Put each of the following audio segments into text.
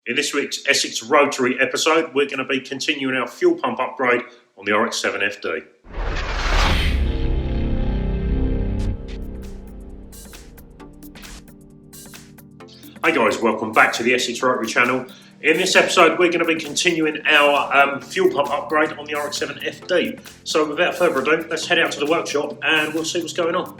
In this week's Essex Rotary episode, we're going to be continuing our fuel pump upgrade on the RX7 FD. Hey guys, welcome back to the Essex Rotary channel. In this episode, we're going to be continuing our fuel pump upgrade on the RX7 FD. So without further ado, let's head out to the workshop and we'll see what's going on.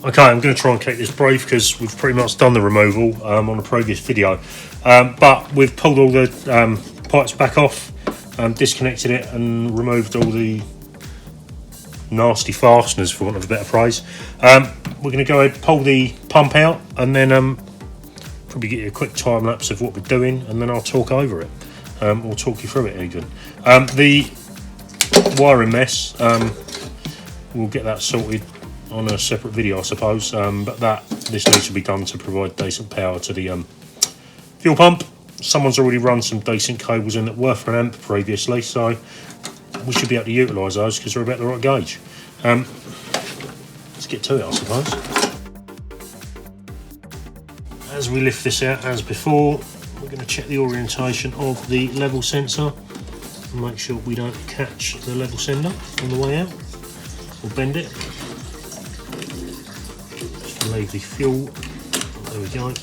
Okay, I'm going to try and keep this brief because we've pretty much done the removal on a previous video. But we've pulled all the pipes back off, disconnected it and removed all the nasty fasteners, for want of a better phrase. We're going to go ahead and pull the pump out and then probably get you a quick time lapse of what we're doing, and then I'll talk over it. Or talk you through it even. The wiring mess, we'll get that sorted on a separate video, I suppose, but this needs to be done to provide decent power to the fuel pump. Someone's already run some decent cables in that were for an amp previously, so we should be able to utilise those because they're about the right gauge. Let's get to it, I suppose. As we lift this out, as before, we're going to check the orientation of the level sensor and make sure we don't catch the level sender on the way out or bend it. Leave the fuel, there we go.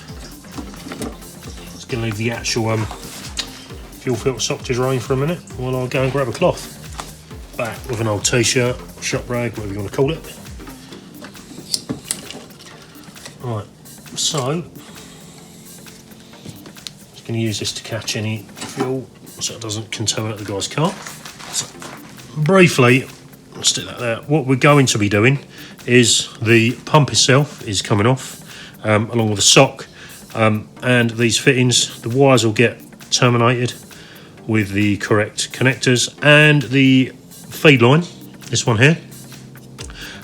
Just going to leave the actual fuel filter sock to drain for a minute while I go and grab a cloth. Back with an old t-shirt, shop rag, whatever you want to call it. Right, so just going to use this to catch any fuel so it doesn't contaminate the guy's car. So, briefly, I'll stick that there. What we're going to be doing is the pump itself is coming off along with the sock, and these fittings, the wires will get terminated with the correct connectors, and the feed line, this one here,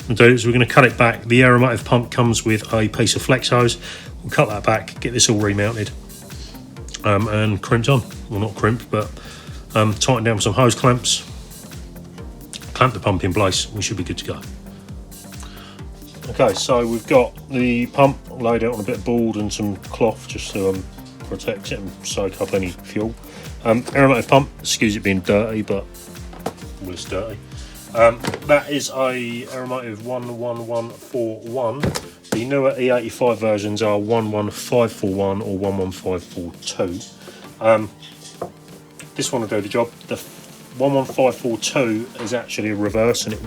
we're going to cut it back. The aromatic pump comes with a piece of flex hose. We'll cut that back, get this all remounted and crimped on, well not crimped but tighten down with some hose clamps, clamp the pump in place, we should be good to go. Okay, so we've got the pump laid out on a bit of board and some cloth just to protect it and soak up any fuel. Aromatic pump, excuse it being dirty, but well, it's dirty. That is a aromatic 11141. The newer E85 versions are 11541 or 11542. This one will do the job. The 11542 is actually a reverse, and it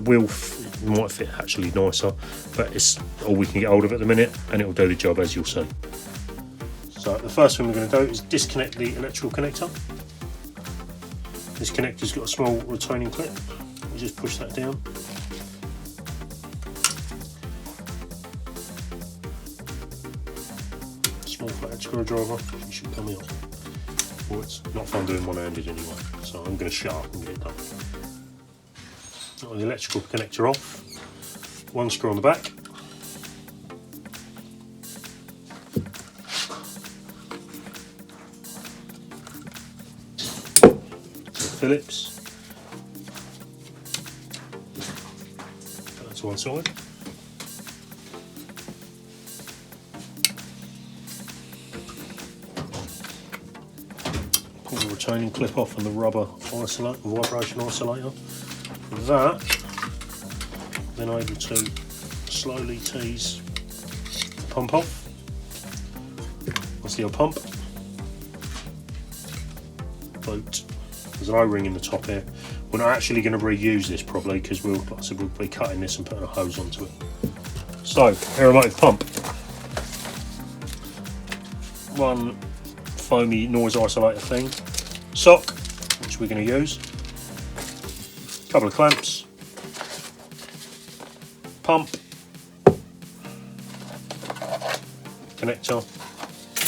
might fit actually nicer, but it's all we can get hold of at the minute, and it will do the job as you'll see. So the first thing we're going to do is disconnect the electrical connector. This connector's got a small retaining clip. We just push that down. Small flathead screwdriver, you should come out. Well, it's not fun doing one-handed anyway, so I'm going to shut up and get it done. Got the electrical connector off, one screw on the back, Phillips, put that to one side. Pull the retaining clip off and the rubber vibration isolator. With that, then able to slowly tease the pump off. That's the old pump. Boot. There's an O-ring in the top here. We're not actually going to reuse this probably because we'll be cutting this and putting a hose onto it. So, aromatic pump. One foamy noise isolator thing. Sock, which we're going to use. Couple of clamps, pump, connector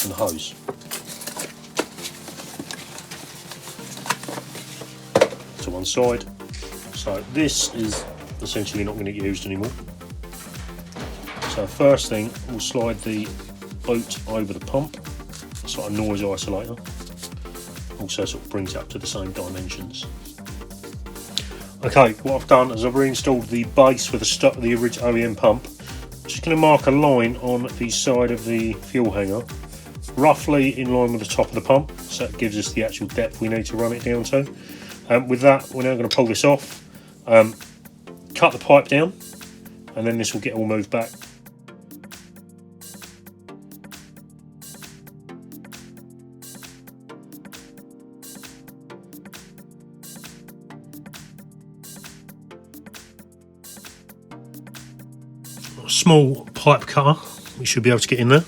and hose. To one side. So this is essentially not going to get used anymore. So first thing, we'll slide the boot over the pump. It's like a noise isolator. Also sort of brings it up to the same dimensions. Okay, what I've done is I've reinstalled the base with the original OEM pump. I'm just going to mark a line on the side of the fuel hanger, roughly in line with the top of the pump, so that gives us the actual depth we need to run it down to. With that, we're now going to pull this off, cut the pipe down, and then this will get all moved back. A small pipe cutter, we should be able to get in there.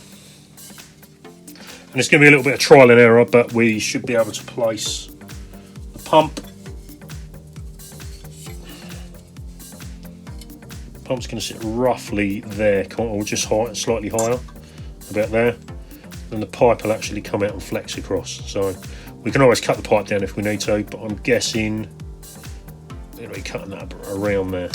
And it's going to be a little bit of trial and error, but we should be able to place the pump. The pump's going to sit roughly there, or just slightly higher, about there. Then the pipe will actually come out and flex across. So we can always cut the pipe down if we need to, but I'm guessing we're going to be cutting that around there.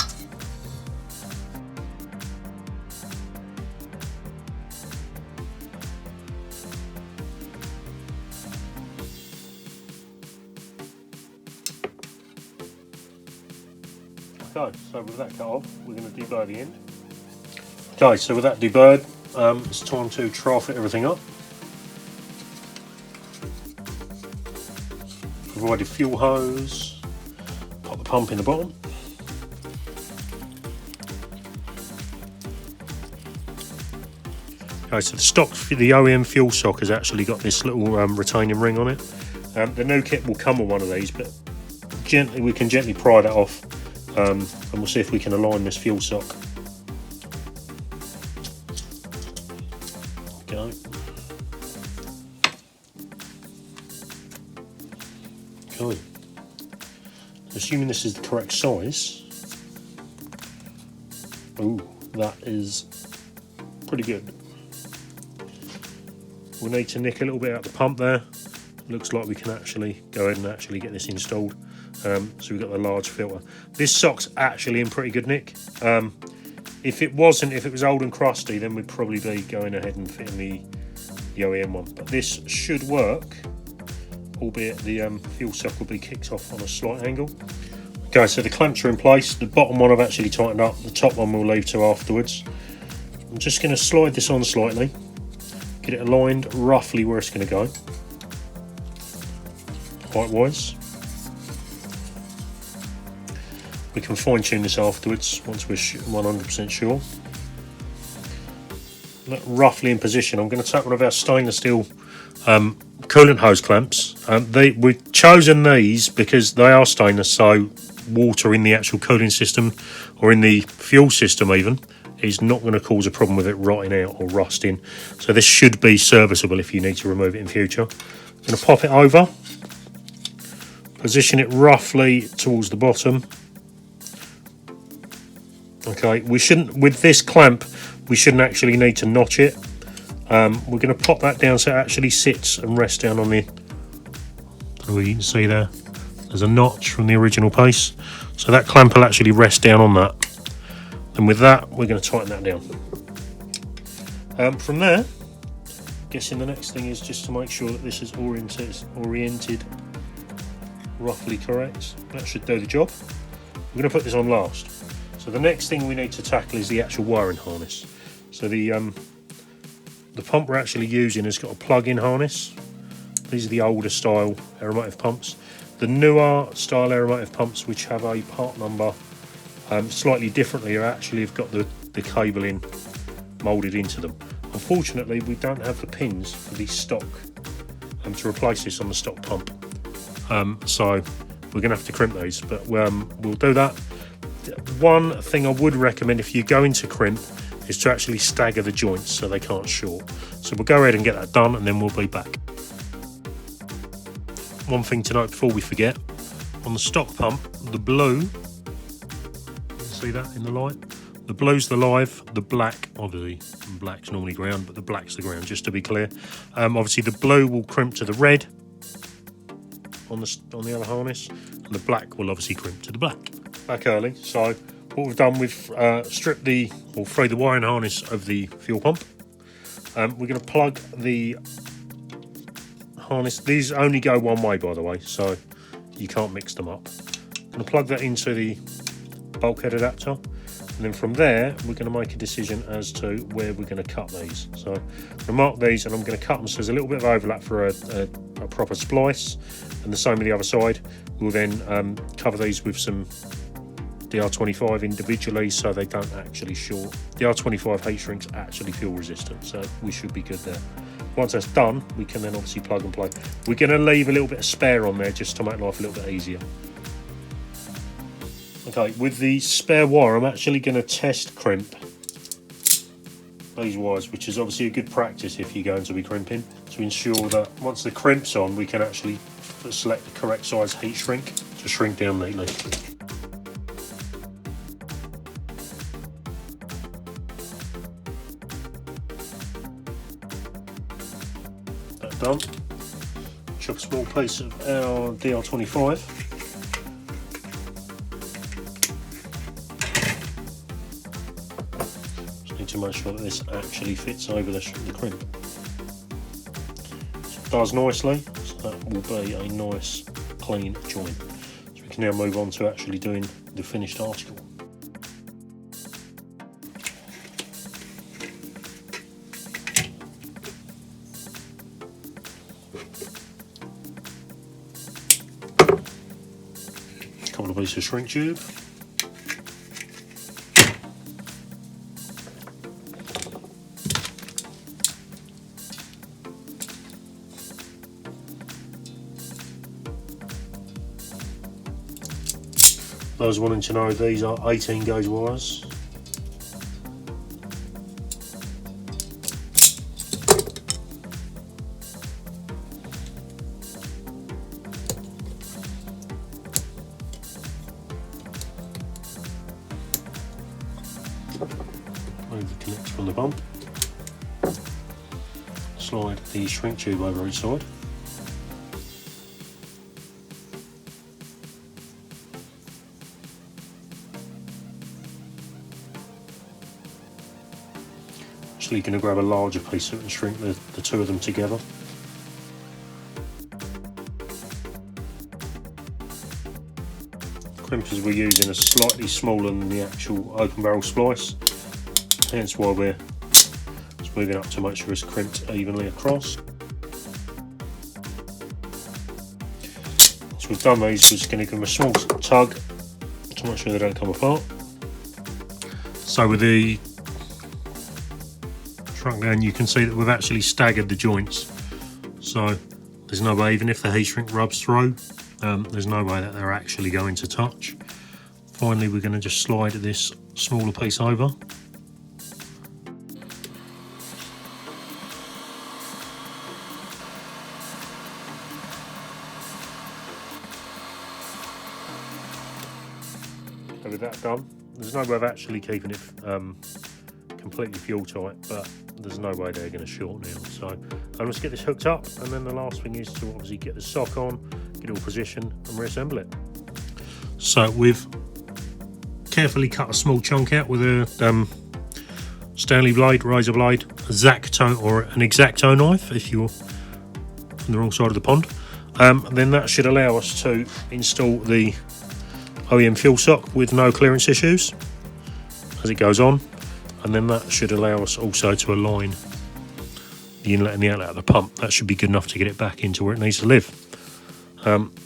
Okay, so with that cut off, we're going to deburr the end. Okay, so with that deburred, it's time to trial fit everything up. Provide a fuel hose, pop the pump in the bottom. Okay, so the OEM fuel sock has actually got this little retaining ring on it. The new kit will come with one of these, but we can gently pry that off. And we'll see if we can align this fuel sock. Go. Okay. Assuming this is the correct size. Ooh, that is pretty good. We'll need to nick a little bit out the pump there. Looks like we can actually go ahead and actually get this installed. So we've got the large filter. This sock's actually in pretty good nick. If it was old and crusty, then we'd probably be going ahead and fitting the OEM one. But this should work, albeit the fuel sock will be kicked off on a slight angle. Okay, so the clamps are in place. The bottom one I've actually tightened up. The top one we'll leave to afterwards. I'm just going to slide this on slightly, get it aligned roughly where it's going to go, height-wise. We can fine tune this afterwards once we're 100% sure. Roughly in position, I'm going to take one of our stainless steel coolant hose clamps. We've chosen these because they are stainless, so water in the actual cooling system or in the fuel system even is not going to cause a problem with it rotting out or rusting. So this should be serviceable if you need to remove it in future. I'm going to pop it over, position it roughly towards the bottom. Okay, with this clamp, we shouldn't actually need to notch it. We're going to pop that down so it actually sits and rests down on the, you can see there's a notch from the original piece. So that clamp will actually rest down on that. And with that, we're going to tighten that down. From there, guessing the next thing is just to make sure that this is oriented roughly correct. That should do the job. We're going to put this on last. So the next thing we need to tackle is the actual wiring harness. So the pump we're actually using has got a plug-in harness. These are the older style aromatic pumps. The newer style aromatic pumps, which have a part number slightly differently, have got the cabling moulded into them. Unfortunately, we don't have the pins for the stock to replace this on the stock pump. So we're going to have to crimp these, but we'll do that. One thing I would recommend if you go into crimp is to actually stagger the joints so they can't short. So we'll go ahead and get that done and then we'll be back. One thing to note before we forget, on the stock pump, the blue, you can see that in the light, the blue's the live, the black, obviously black's normally ground, but the black's the ground, just to be clear. Obviously the blue will crimp to the red on the other harness, and the black will obviously crimp to the black. Back early, so what we've done, we've stripped free the wiring harness of the fuel pump. We're going to plug the harness. These only go one way, by the way, so you can't mix them up. going to plug that into the bulkhead adapter, and then from there we're going to make a decision as to where we're going to cut these. So I'm going to mark these and I'm going to cut them so there's a little bit of overlap for a proper splice, and the same with the other side. We'll then cover these with some DR25 individually so they don't actually short. The R25 heat shrinks actually feel resistant, so we should be good there. Once that's done, we can then obviously plug and play. We're going to leave a little bit of spare on there just to make life a little bit easier. Okay, with the spare wire, I'm actually going to test crimp these wires, which is obviously a good practice if you're going to be crimping, to ensure that once the crimp's on, we can actually select the correct size heat shrink to shrink down neatly. That done. Chuck a small piece of our DR25. To make sure that this actually fits over the crimp. So it does nicely, so that will be a nice clean joint. So we can now move on to actually doing the finished article. A couple of pieces of shrink tube. Those wanting to know, these are 18 gauge wires. Remove the connector from the bump. Slide the shrink tube over each side. Actually going to grab a larger piece of it and shrink the two of them together. Crimpers we're using are slightly smaller than the actual open barrel splice, hence why we're just moving up to make sure it's crimped evenly across. So we've done these, we're just going to give them a small tug to make sure they don't come apart. So with the shrunk down, you can see that we've actually staggered the joints, so there's no way, even if the heat shrink rubs through, there's no way that they're actually going to touch. Finally, we're going to just slide this smaller piece over. So with that done, there's no way of actually keeping it completely fuel tight, but there's no way they're going to short now. So let's get this hooked up, and then the last thing is to obviously get the sock on, get it all positioned and reassemble it. So we've carefully cut a small chunk out with a Stanley blade, razor blade, a X-Acto or an X-Acto knife if you're on the wrong side of the pond. Then that should allow us to install the OEM fuel sock with no clearance issues as it goes on. And then that should allow us also to align the inlet and the outlet of the pump. That should be good enough to get it back into where it needs to live.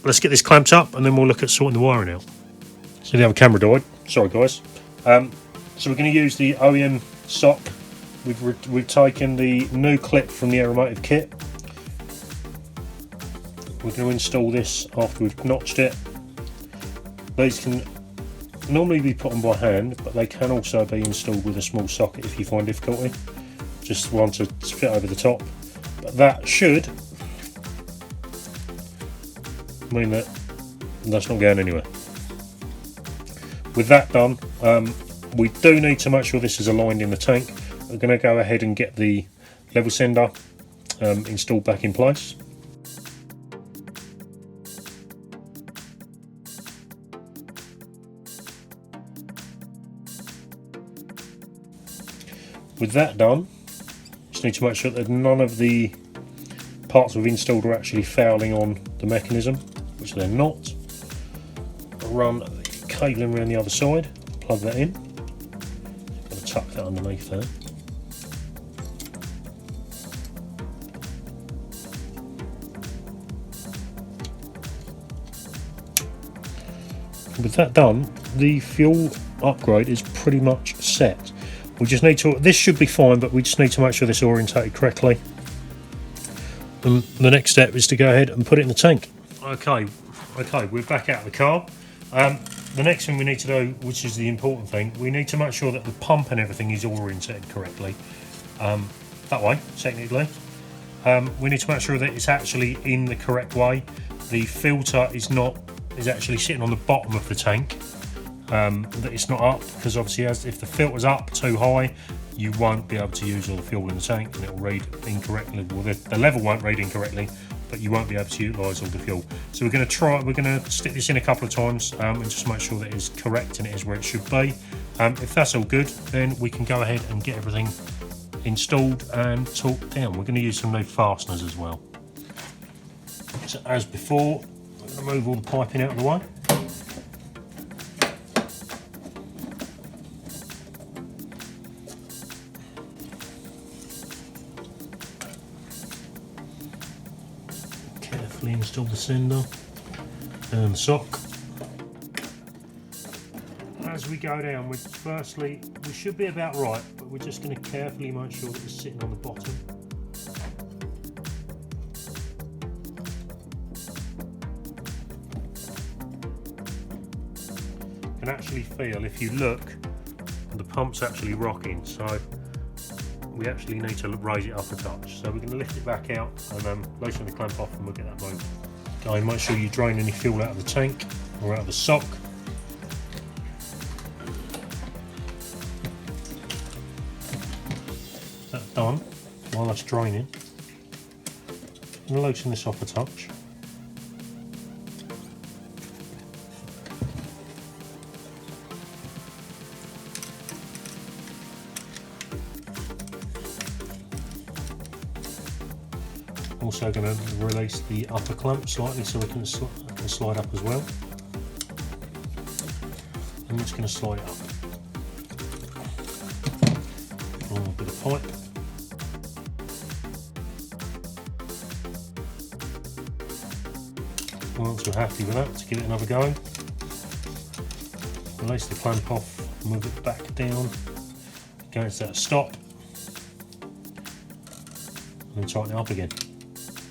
Let's get this clamped up and then we'll look at sorting the wiring out. So the other camera died, sorry guys. So we're going to use the OEM sock. We've taken the new clip from the Aeromotive kit. We're going to install this after we've notched it. These can normally be put on by hand, but they can also be installed with a small socket if you find difficulty. Just one to fit over the top, but that should mean that that's not going anywhere. With that done, we do need to make sure this is aligned in the tank. We're going to go ahead and get the level sender installed back in place. With that done, just need to make sure that none of the parts we've installed are actually fouling on the mechanism, which they're not. run the cabling around the other side, plug that in. Going to tuck that underneath there. With that done, the fuel upgrade is pretty much set. We just need to, this should be fine, but we just need to make sure this is orientated correctly. And the next step is to go ahead and put it in the tank. Okay, we're back out of the car. The next thing we need to do, which is the important thing, we need to make sure that the pump and everything is orientated correctly. That way, technically. We need to make sure that it's actually in the correct way. The filter is actually sitting on the bottom of the tank. That it's not up, because obviously if the filter's up too high, you won't be able to use all the fuel in the tank and it'll read incorrectly. Well, the level won't read incorrectly, but you won't be able to utilise all the fuel. So we're going to stick this in a couple of times and just make sure that it's correct and it is where it should be. If that's all good, then we can go ahead and get everything installed and torqued down. We're going to use some new fasteners as well. So as before, I'm going to move all the piping out of the way. Carefully install the sender and the sock. As we go down, we should be about right, but we're just going to carefully make sure that it's sitting on the bottom. You can actually feel, if you look, the pump's actually rocking, so we actually need to raise it up a touch. So we're going to lift it back out and loosen the clamp off and we'll get that moved. Okay, make sure you drain any fuel out of the tank or out of the sock. That's done. While that's draining, I'm going to loosen this off a touch. Also going to release the upper clamp slightly so we can slide up as well. I'm just going to slide it up. A bit of pipe. Once we're happy with that, to give it another go. Release the clamp off, move it back down against that stop, and then tighten it up again.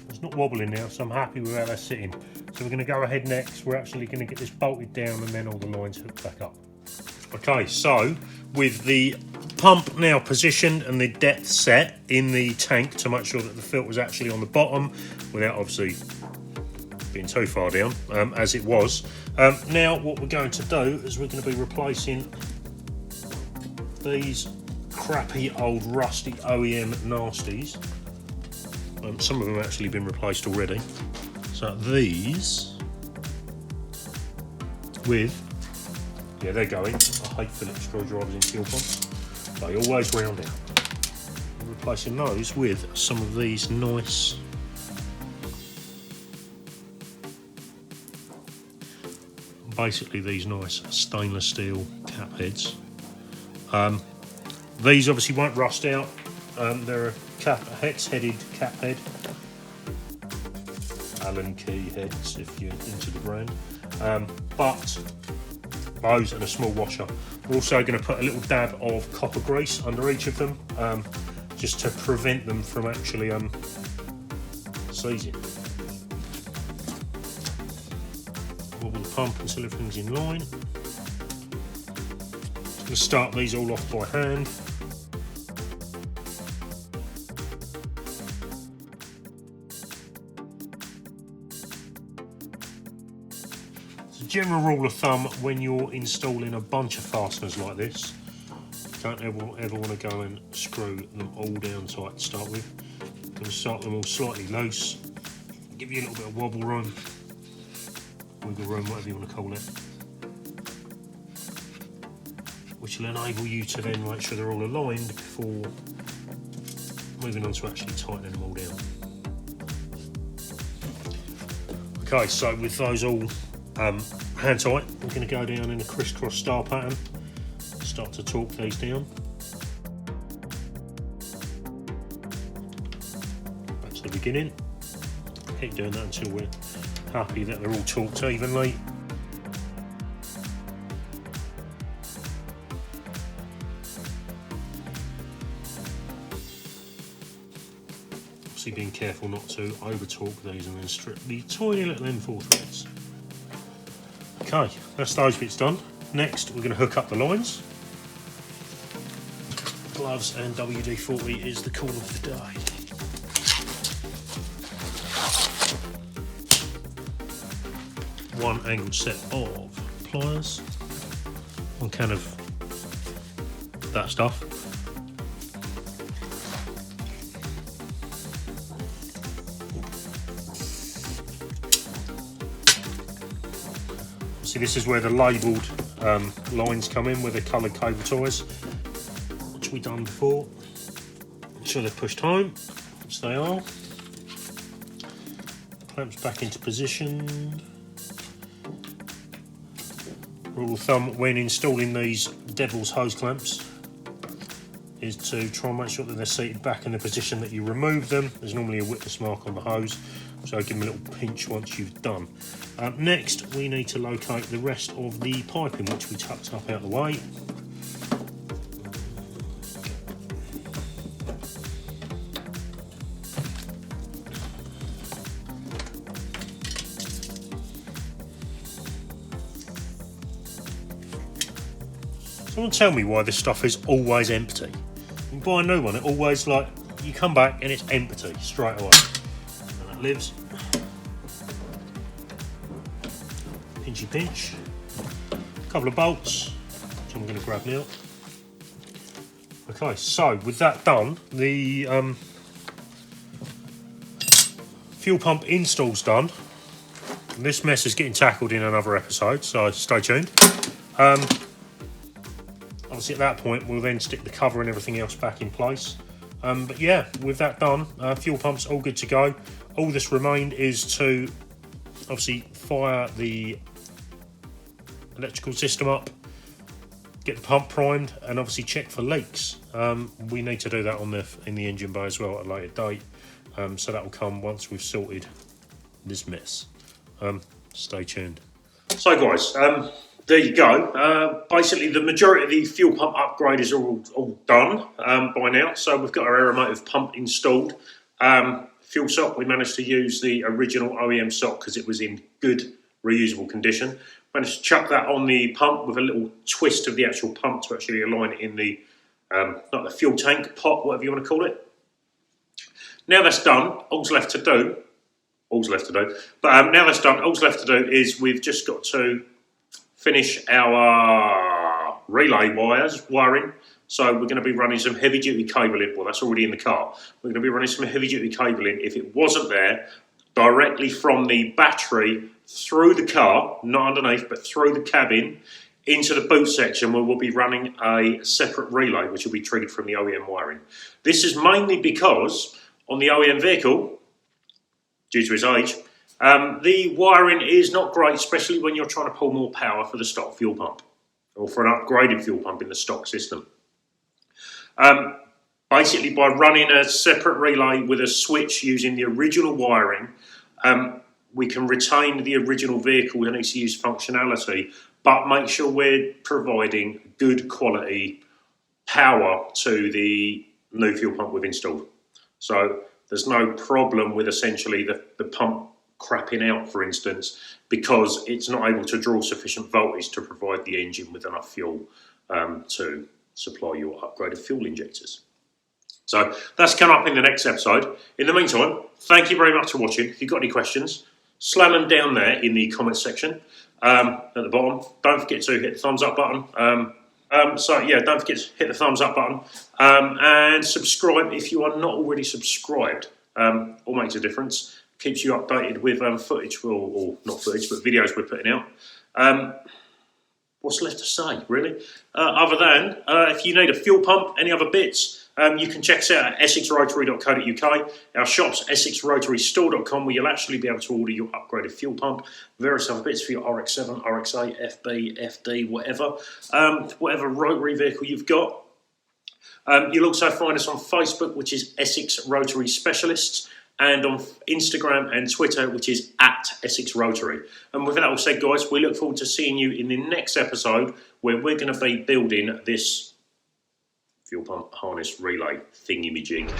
It's not wobbling now, so I'm happy with how that's sitting. So we're going to go ahead next. We're actually going to get this bolted down and then all the lines hooked back up. Okay, so with the pump now positioned and the depth set in the tank to make sure that the filter's actually on the bottom without obviously being too far down, as it was. Now what we're going to do is we're going to be replacing these crappy old rusty OEM nasties. Some of them have actually been replaced already. So these with, yeah, they're going. I hate Phillips screwdrivers in fuel pumps. They always round out. I'm replacing those with some of these nice basically these nice stainless steel cap heads. These obviously won't rust out. They're a hex-headed cap head. Allen key heads if you're into the brand. But those and a small washer. We're also going to put a little dab of copper grease under each of them, just to prevent them from actually seizing. Wobble the pump until everything's in line. Just going to start these all off by hand. General rule of thumb when you're installing a bunch of fasteners like this, don't ever want to go and screw them all down tight to start with. You're going to start them all slightly loose, give you a little bit of wobble room, wiggle room, whatever you want to call it, which will enable you to then make sure they're all aligned before moving on to actually tightening them all down. Okay, so with those all hand tight. We're going to go down in a crisscross style pattern, start to torque these down. Back to the beginning. Keep doing that until we're happy that they're all torqued evenly. Obviously being careful not to over torque these and then strip the tiny little M4 threads. Okay, that's those bits done. Next we're going to hook up the lines. Gloves and WD-40 is the call of the day. One angled set of pliers, one can of that stuff. See, this is where the labelled lines come in, with the coloured cable ties, which we've done before. Make sure they're pushed home, which they are. Clamps back into position. Rule of thumb when installing these devil's hose clamps is to try and make sure that they're seated back in the position that you remove them. There's normally a witness mark on the hose, so give them a little pinch once you've done. Next we need to locate the rest of the piping, which we tucked up out of the way. Someone tell me why this stuff is always empty. You buy a new one, it always, like, you come back and it's empty straight away. And that lives. Pinchy pinch. A couple of bolts, which I'm going to grab now. Okay, so with that done, the fuel pump install's done. And this mess is getting tackled in another episode, so stay tuned. Obviously at that point we'll then stick the cover and everything else back in place. But yeah, with that done, fuel pump's all good to go. All this remained is to obviously fire the electrical system up, get the pump primed, and obviously check for leaks. We need to do that in the engine bay as well at a later date. So that will come once we've sorted this mess. Stay tuned. So guys, there you go. Basically, the majority of the fuel pump upgrade is all done by now. So we've got our aeromotive pump installed. Fuel sock, we managed to use the original OEM sock because it was in good reusable condition. Managed to chuck that on the pump with a little twist of the actual pump to actually align it in the, not the fuel tank, pot, whatever you want to call it. Now that's done, all's left to do. But now that's done, all's left to do is we've just got to finish our relay wiring. So we're going to be running some heavy duty cabling. Well, that's already in the car. We're going to be running some heavy duty cabling, if it wasn't there, directly from the battery through the car, not underneath, but through the cabin into the boot section, where we'll be running a separate relay, which will be triggered from the OEM wiring. This is mainly because on the OEM vehicle, due to its age, the wiring is not great, especially when you're trying to pull more power for the stock fuel pump or for an upgraded fuel pump in the stock system. Basically, by running a separate relay with a switch using the original wiring, we can retain the original vehicle and ECU's functionality, but make sure we're providing good quality power to the new fuel pump we've installed. So there's no problem with essentially the pump crapping out, for instance, because it's not able to draw sufficient voltage to provide the engine with enough fuel to supply your upgraded fuel injectors. So that's coming up in the next episode. In the meantime, thank you very much for watching. If you've got any questions, slam them down there in the comments section at the bottom. Don't forget to hit the thumbs up button. Don't forget to hit the thumbs up button and subscribe if you are not already subscribed. All makes a difference. Keeps you updated with footage, or not footage, but videos we're putting out. What's left to say, really? Other than, if you need a fuel pump, any other bits, You can check us out at essexrotary.co.uk. Our shop's essexrotarystore.com, where you'll actually be able to order your upgraded fuel pump, various other bits for your RX7, RX8, FB, FD, whatever rotary vehicle you've got. You'll also find us on Facebook, which is Essex Rotary Specialists, and on Instagram and Twitter, which is at Essex Rotary. And with that all said, guys, we look forward to seeing you in the next episode, where we're going to be building this fuel pump harness relay thingy-me-jig.